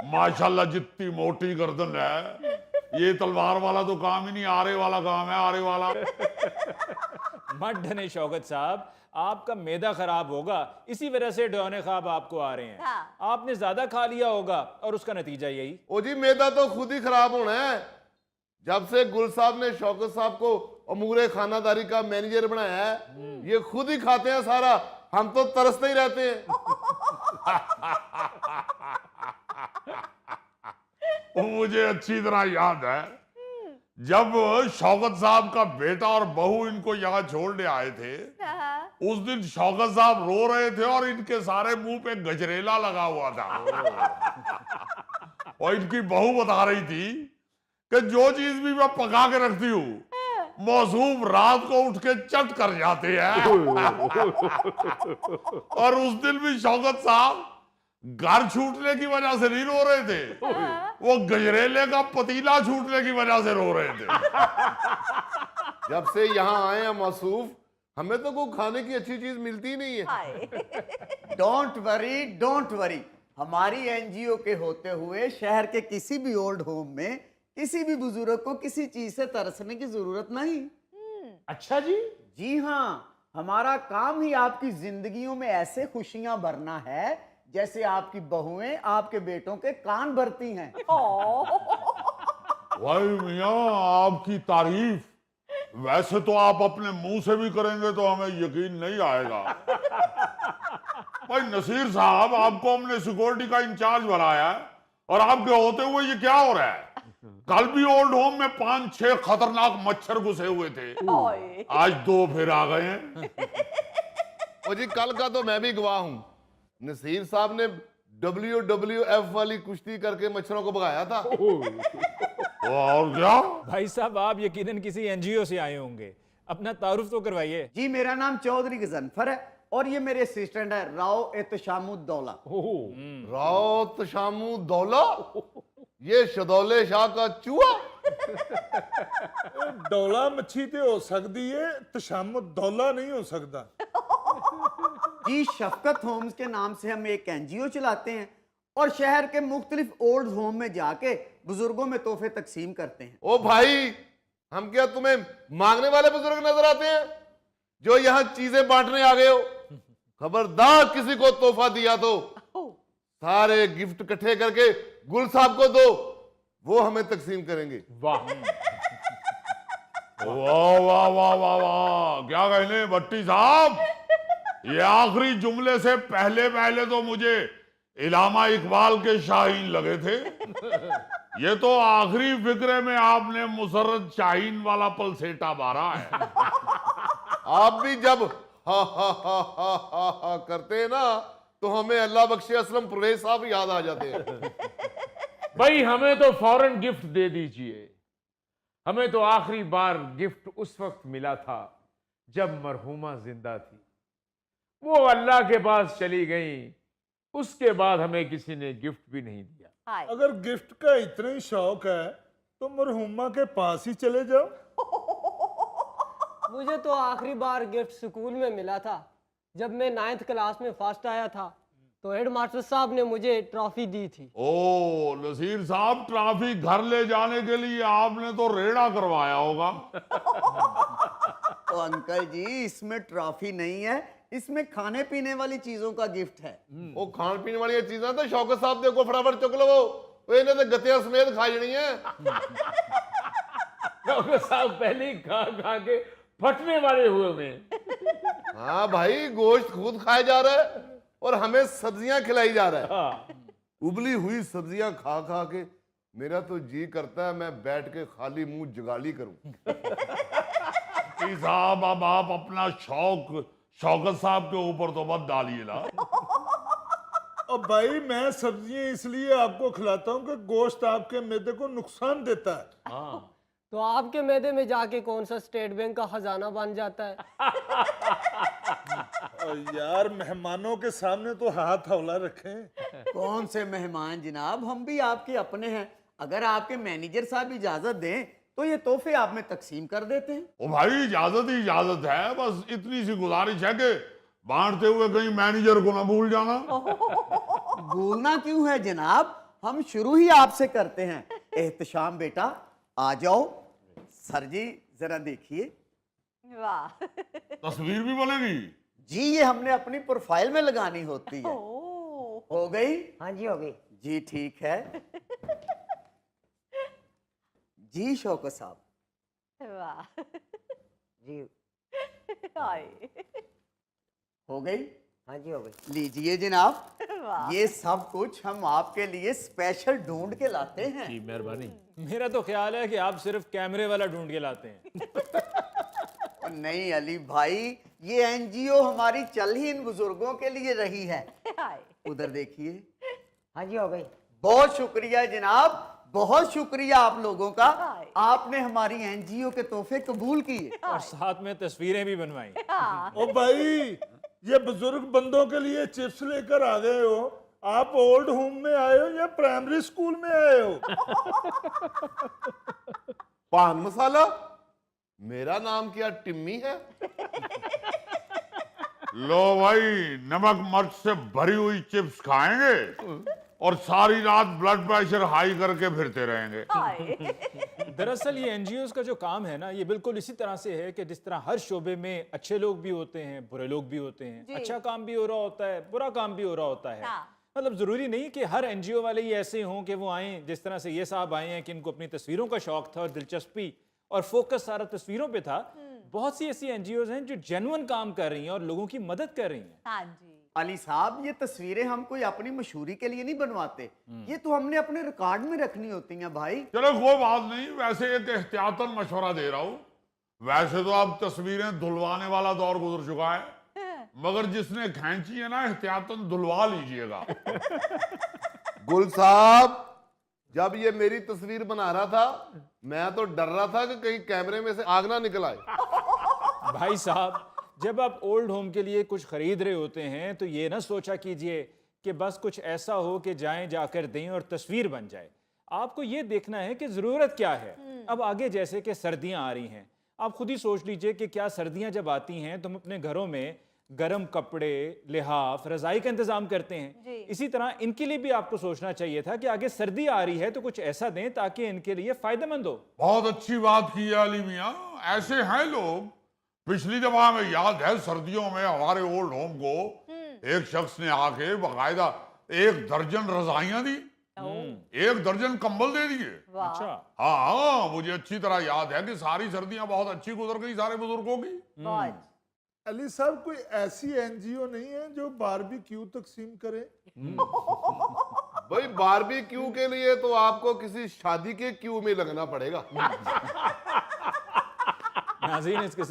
माशाल्लाह जितनी मोटी गर्दन है, ये तलवार वाला तो काम ही नहीं, आरे वाला काम है, आरे वाला। मत डरे शौकत साहब, आपका मैदा खराब होगा, इसी वजह से डौने ख्वाब आपको आ रहे हैं। हाँ। आपने ज्यादा खा लिया होगा और उसका नतीजा यही। ओ जी, मैदा तो खुद ही खराब होना है। जब से गुल साहब ने शौकत साहब को अमूरे खानादारी का मैनेजर बनाया है, ये खुद ही खाते हैं सारा, हम तो तरसते ही रहते हैं। वो मुझे अच्छी तरह याद है, जब शौकत साहब का बेटा और बहू इनको यहाँ छोड़ने आए थे, हाँ। उस दिन शौकत साहब रो रहे थे और इनके सारे मुंह पे गजरेला लगा हुआ था। और इनकी बहू बता रही थी कि जो चीज भी मैं पका के रखती हूँ, मौसूम रात को उठ के चट कर जाते हैं। और उस दिन भी शौकत साहब घर छूटने की वजह से नहीं रो रहे थे, वो गजरेले का पतीला छूटने की वजह से रो रहे थे। जब से यहाँ आए हैं मसूफ, हमें तो कोई खाने की अच्छी चीज मिलती ही नहीं है। हाय। डोंट वरी, हमारी एनजीओ के होते हुए शहर के किसी भी ओल्ड होम में किसी भी बुजुर्ग को किसी चीज से तरसने की जरूरत नहीं। अच्छा जी। जी हाँ, हमारा काम ही आपकी जिंदगियों में ऐसे खुशियां भरना है जैसे आपकी बहुएं आपके बेटों के कान भरती हैं। भाई मियाँ, आपकी तारीफ वैसे तो आप अपने मुंह से भी करेंगे तो हमें यकीन नहीं आएगा। भाई नसीर साहब, आपको हमने सिक्योरिटी का इंचार्ज बनाया है और आपके होते हुए ये क्या हो रहा है? कल भी ओल्ड होम में 5-6 खतरनाक मच्छर घुसे हुए थे, ओए। आज 2 फिर आ गए हैं। ओ जी, कल का तो मैं भी गवाह हूं। नसीर साहब ने WWF वाली कुश्ती करके मच्छरों को भगाया था। और क्या? भाई साहब, आप यकीनन किसी एनजीओ से आए होंगे, अपना तारुफ तो करवाइए। जी, मेरा नाम चौधरी गजनफर है और ये मेरे असिस्टेंट है राव एहतशामुद्दौला। राव तशामुद्दौला, ये शदौले शाह का चूहा। डोला मच्छी ते हो सकती है, तशामुद दौला नहीं हो सकता। जी, शफकत होम्स के नाम से हम एक एनजीओ चलाते हैं और शहर के मुख्तलिफ ओल्ड होम में जाके बुजुर्गों में तोहफे तकसीम करते हैं। ओ भाई, हम क्या तुम्हें मांगने वाले बुजुर्ग नजर आते हैं जो यहाँ चीजें बांटने आ गए हो? खबरदार किसी को तोहफा दिया तो सारे गिफ्ट इकट्ठे करके गुल साहब को दो, वो हमें तकसीम करेंगे। वाह। वाह वाह वाह वाह वाह, क्या कहने भट्टी साहब, ये आखिरी जुमले से पहले पहले तो मुझे इलामा इकबाल के शाहीन लगे थे। ये तो आखिरी फिक्रे में आपने मुसर्रत शाहीन वाला पलसेटा मारा है। आप भी जब हा हा हा हा हा हा करते हैं ना, तो हमें अल्लाह बख्शे असलम परवेज साहब याद आ जाते हैं। भाई हमें तो फौरन गिफ्ट दे दीजिए। हमें तो आखिरी बार गिफ्ट उस वक्त मिला था जब मरहूमा जिंदा थी। वो अल्लाह के पास चली गई, उसके बाद हमें किसी ने गिफ्ट भी नहीं दिया। हाय। अगर गिफ्ट का इतना ही शौक है तो मरहुमा के पास ही चले जाओ। मुझे तो आखिरी बार गिफ्ट स्कूल में मिला था जब मैं 9th क्लास में फर्स्ट आया था, तो हेड मास्टर साहब ने मुझे ट्रॉफी दी थी। ओ नसीर साहब, ट्रॉफी घर ले जाने के लिए आपने तो रेड़ा करवाया होगा। तो अंकल जी, इसमें ट्रॉफी नहीं है, इसमें खाने पीने वाली चीजों का गिफ्ट है। वो खान पीने वाली चीजें तो शौकत साहब देखो फटाफट चुक लो, वो इन्हें तो गतिया समेत खा जानी है। डॉक्टर साहब पहले ही खा खा के फटने वाले हुए में। हाँ भाई, गोश्त खुद खाया जा रहा है और हमें सब्जियां खिलाई जा रहा है। हाँ। उबली हुई सब्जियां खा खा के मेरा तो जी करता है मैं बैठ के खाली मुंह जगाली करूं। भट्टी साहब, अब आप अपना शौक शौकत साहब के ऊपर तो मत डालिए ना। और भाई, मैं सब्जियां इसलिए आपको खिलाता हूँ कि गोश्त आपके मैदे को नुकसान देता है। हाँ। तो आपके मैदे में जाके कौन सा स्टेट बैंक का खजाना बन जाता है? और यार, मेहमानों के सामने तो हाथ हौला रखें। कौन से मेहमान जनाब, हम भी आपके अपने हैं। अगर आपके मैनेजर साहब इजाजत दें तो ये तोहफे आप में तकसीम कर देते हैं। ओ भाई, इजाजत ही इजाजत है, बस इतनी सी गुजारिश है कि बांटते हुए कहीं मैनेजर को ना भूल जाना। भूलना क्यों है जनाब, हम शुरू ही आपसे करते हैं। एहतशाम बेटा आ जाओ। सर जी जरा देखिए। वाह। तस्वीर भी बनेगी? जी ये हमने अपनी प्रोफाइल में लगानी होती है। ओ। हो गई? हाँ जी हो गई। जी ठीक है। जी शौकत साहब। वाह। जी हाय। हो गई? हाँ जी हो गई। लीजिए जनाब, वाह। ये सब कुछ हम आपके लिए स्पेशल ढूंढ के लाते हैं। जी मेहरबानी। मेरा तो ख्याल है कि आप सिर्फ कैमरे वाला ढूंढ के लाते हैं। और नहीं अली भाई, ये एनजीओ हमारी चल ही इन बुजुर्गों के लिए रही है। हाय। उधर देखिए। हाँ जी हो गई। बहुत शुक्रिया जनाब, बहुत शुक्रिया आप लोगों का। हाय। आपने हमारी एनजीओ के तोहफे कबूल किए। और साथ में तस्वीरें भी बनवाई। ओ भाई, ये बुजुर्ग बंदों के लिए चिप्स लेकर आ गए हो। आप ओल्ड होम में आए हो या प्राइमरी स्कूल में आए हो? पान मसाला? मेरा नाम क्या टिम्मी है? लो भाई, नमक मिर्च से भरी हुई चिप्स खाएंगे और सारी रात ब्लड प्रेशर हाई करके फिरते रहेंगे। हाय। दरअसल ये एनजीओज का जो काम है ना, ये बिल्कुल इसी तरह से है कि जिस तरह हर शोबे में अच्छे लोग भी होते हैं, बुरे लोग भी होते हैं। जी। अच्छा काम भी हो रहा होता है, बुरा काम भी हो रहा होता है। हाँ। मतलब जरूरी नहीं कि हर एनजीओ वाले ही ऐसे हों कि वो आए, जिस तरह से ये साहब आए हैं कि इनको अपनी तस्वीरों का शौक था और दिलचस्पी और फोकस सारा तस्वीरों पे था। बहुत सी ऐसी एनजीओज हैं जो जेन्युइन काम कर रही हैं और लोगों की मदद कर रही हैं। हाँ जी। अली साहब, ये तस्वीरें हम कोई अपनी मशहूरी के लिए नहीं बनवाते, ये तो हमने अपने रिकॉर्ड में रखनी होती हैं भाई। चलो कोई बात नहीं, वैसे एक एहतियातन मशवरा दे रहा हूं। वैसे तो अब तस्वीरें धुलवाने वाला दौर गुजर चुका है, मगर जिसने खींची है ना, एहतियातन धुलवा लीजिएगा। गुल साहब, जब ये मेरी तस्वीर बना रहा था, मैं तो डर रहा था कि कहीं कैमरे में से आग ना निकल आए। भाई साहब, जब आप ओल्ड होम के लिए कुछ खरीद रहे होते हैं तो ये ना सोचा कीजिए कि बस कुछ ऐसा हो कि जाएं जाकर दें और तस्वीर बन जाए। आपको ये देखना है कि ज़रूरत क्या है। अब आगे जैसे कि सर्दियां आ रही हैं, आप खुद ही सोच लीजिए कि क्या सर्दियां जब आती हैं तो हम अपने घरों में गर्म कपड़े, लिहाफ, रज़ाई का इंतज़ाम करते हैं। जी। इसी तरह इनके लिए भी आपको सोचना चाहिए था कि आगे सर्दी आ रही है तो कुछ ऐसा दें ताकि इनके लिए फ़ायदेमंद हो। बहुत अच्छी बात की है अली मियाँ। ऐसे हैं लोग। पिछली दफा हमें याद है, सर्दियों में हमारे ओल्ड होम को एक शख्स ने आके बाकायदा 1 दर्जन रजाइयां दी, 1 दर्जन कंबल दे दिए। वाह। अच्छा। हाँ, मुझे अच्छी तरह याद है कि सारी सर्दियां बहुत अच्छी गुजर गई सारे बुजुर्गों की। बहुत। अली साहब, कोई ऐसी एनजीओ नहीं है जो बारबेक्यू तकसीम करे? भाई बारबेक्यू के लिए तो आपको किसी शादी के क्यू में लगना पड़ेगा। नाज़रीन, इसके साथ